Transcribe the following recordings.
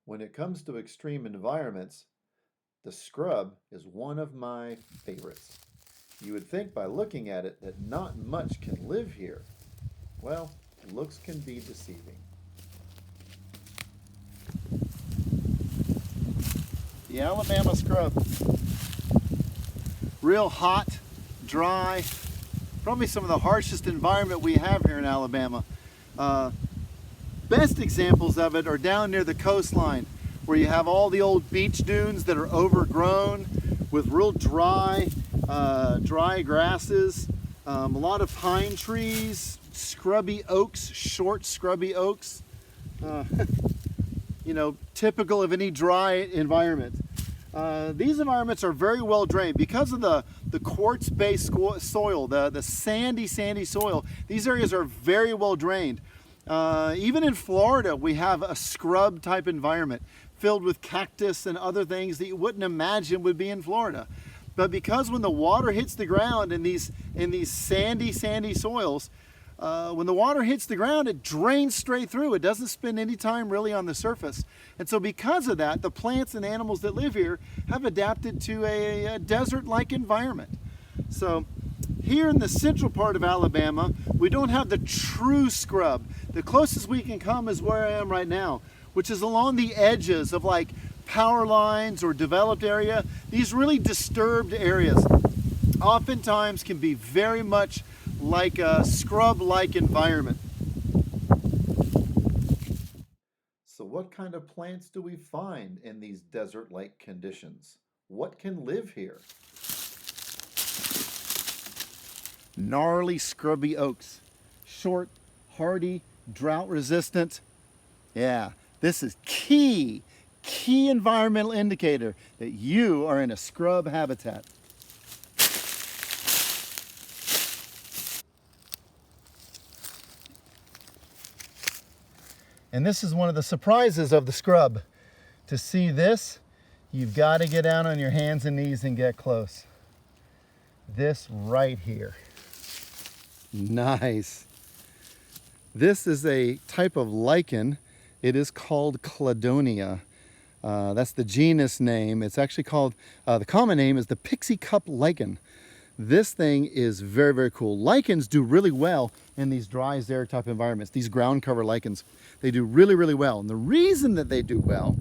When it comes to extreme environments, the scrub is one of my favorites. You would think by looking at it that not much can live here. Well, looks can be deceiving. The Alabama scrub. Real hot, dry, probably some of the harshest environment we have here in Alabama. Best examples of it are down near the coastline, where you have all the old beach dunes that are overgrown with real dry grasses, a lot of pine trees, scrubby oaks, short scrubby oaks, you know, typical of any dry environment. These environments are very well drained because of the quartz-based soil, the sandy soil. These areas are very well drained. Even in Florida, we have a scrub type environment filled with cactus and other things that you wouldn't imagine would be in Florida. But because when the water hits the ground in these sandy soils, when the water hits the ground, it drains straight through. It doesn't spend any time really on the surface. And so because of that, the plants and animals that live here have adapted to a desert-like environment. So here in the central part of Alabama, we don't have the true scrub. The closest we can come is where I am right now, which is along the edges of like power lines or developed area. These really disturbed areas oftentimes can be very much like a scrub-like environment. So what kind of plants do we find in these desert-like conditions? What can live here? Gnarly scrubby oaks, short, hardy, drought-resistant. Yeah, this is key environmental indicator that you are in a scrub habitat. And this is one of the surprises of the scrub. To see this, you've got to get down on your hands and knees and get close. This right here. Nice. This is a type of lichen. It is called Cladonia. That's the genus name. It's actually called, the common name is the pixie cup lichen. This thing is very, very cool. Lichens do really well in these dry, arid type environments, these ground cover lichens. They do really, really well. And the reason that they do well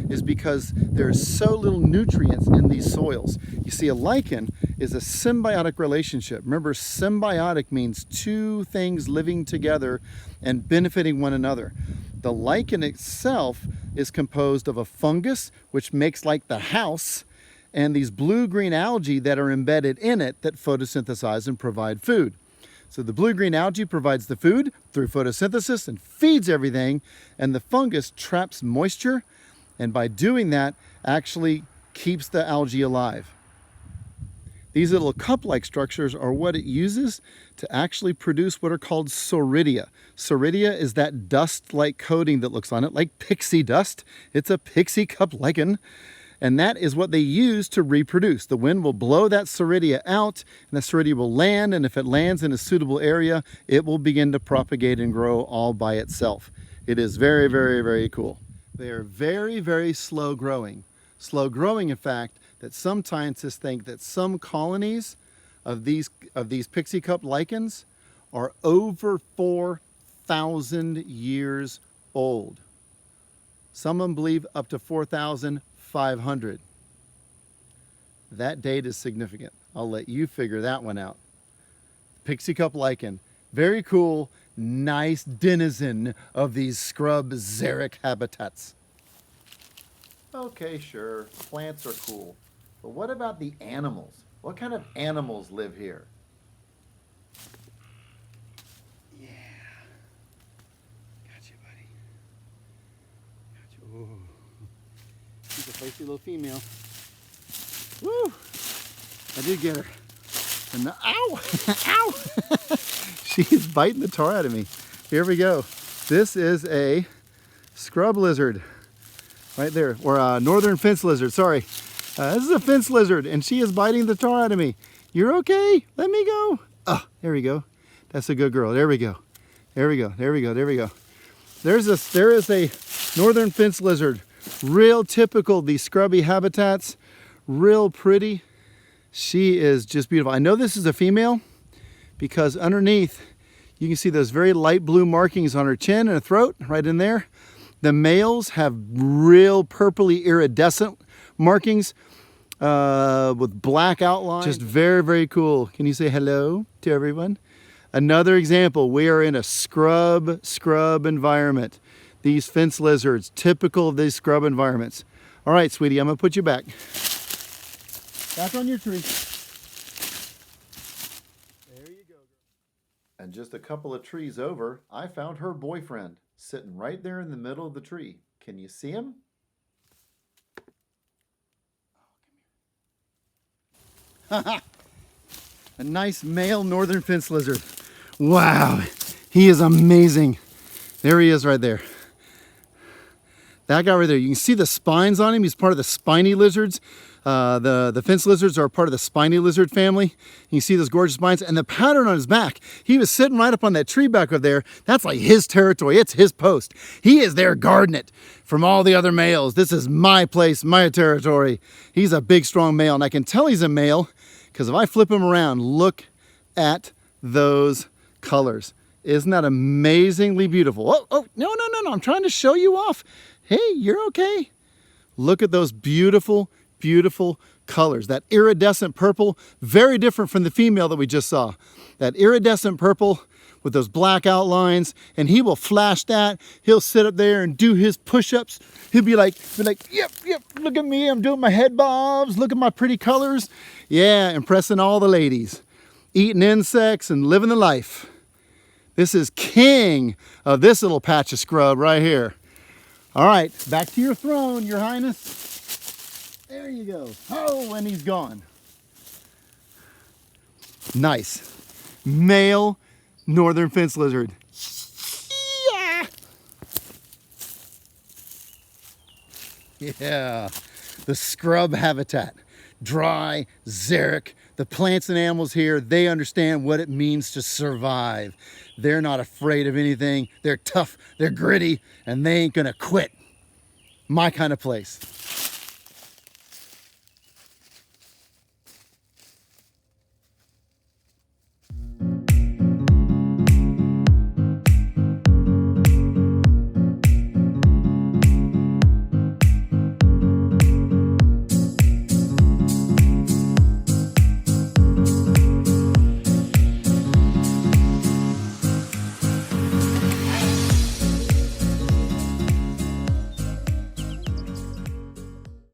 is because there's so little nutrients in these soils. You see, a lichen is a symbiotic relationship. Remember, symbiotic means two things living together and benefiting one another. The lichen itself is composed of a fungus, which makes like the house, and these blue-green algae that are embedded in it that photosynthesize and provide food. So the blue-green algae provides the food through photosynthesis and feeds everything, and the fungus traps moisture, and by doing that, actually keeps the algae alive. These little cup-like structures are what it uses to actually produce what are called soredia. Soredia is that dust-like coating that looks on it like pixie dust. It's a pixie cup lichen. And that is what they use to reproduce. The wind will blow that soredia out, and that soredia will land, and if it lands in a suitable area, it will begin to propagate and grow all by itself. It is very, very, very cool. They are very, very slow growing. Slow growing, in fact, that some scientists think that some colonies of these pixie cup lichens are over 4,000 years old. Some of them believe up to 4,500. That date is significant. I'll let you figure that one out. Pixie cup lichen, very cool, nice denizen of these scrub xeric habitats. Okay, sure, plants are cool, but what about the animals? What kind of animals live here? Yeah, got you, buddy. Got you. Ooh. She's a feisty little female. Woo! I did get her. And the, ow! Ow! She is biting the tar out of me. Here we go. This is a scrub lizard. Right there. Or a northern fence lizard, sorry. This is a fence lizard, and she is biting the tar out of me. You're okay? Let me go. Oh, there we go. That's a good girl. There we go. There we go. There we go. There we go. There is a northern fence lizard Real typical of these scrubby habitats. Real pretty. She is just beautiful. I know this is a female because underneath you can see those very light blue markings on her chin and her throat, right in there. The males have real purpley iridescent markings with black outlines. Just very, very cool. Can you say hello to everyone? Another example, we are in a scrub environment. These fence lizards, typical of these scrub environments. All right, sweetie, I'm gonna put you back. Back on your tree. There you go. And just a couple of trees over, I found her boyfriend sitting right there in the middle of the tree. Can you see him? A nice male northern fence lizard. Wow, he is amazing. There he is right there. That guy right there, you can see the spines on him. He's part of the spiny lizards. The fence lizards are part of the spiny lizard family. You see those gorgeous spines and the pattern on his back. He was sitting right up on that tree back up there. That's like his territory. It's his post. He is there guarding it from all the other males. This is my place, my territory. He's a big, strong male, and I can tell he's a male because if I flip him around, look at those colors. Isn't that amazingly beautiful? Oh, no. I'm trying to show you off. Hey, you're okay. Look at those beautiful, beautiful colors. That iridescent purple, very different from the female that we just saw. That iridescent purple with those black outlines, and he will flash that. He'll sit up there and do his push-ups. He'll be like, yep, look at me. I'm doing my head bobs. Look at my pretty colors. Yeah, impressing all the ladies. Eating insects and living the life. This is king of this little patch of scrub right here. All right, back to your throne, Your Highness. There you go. Oh, and he's gone. Nice. Male northern fence lizard. Yeah. Yeah. The scrub habitat. Dry, xeric. The plants and animals here, they understand what it means to survive. They're not afraid of anything. They're tough, they're gritty, and they ain't gonna quit. My kind of place.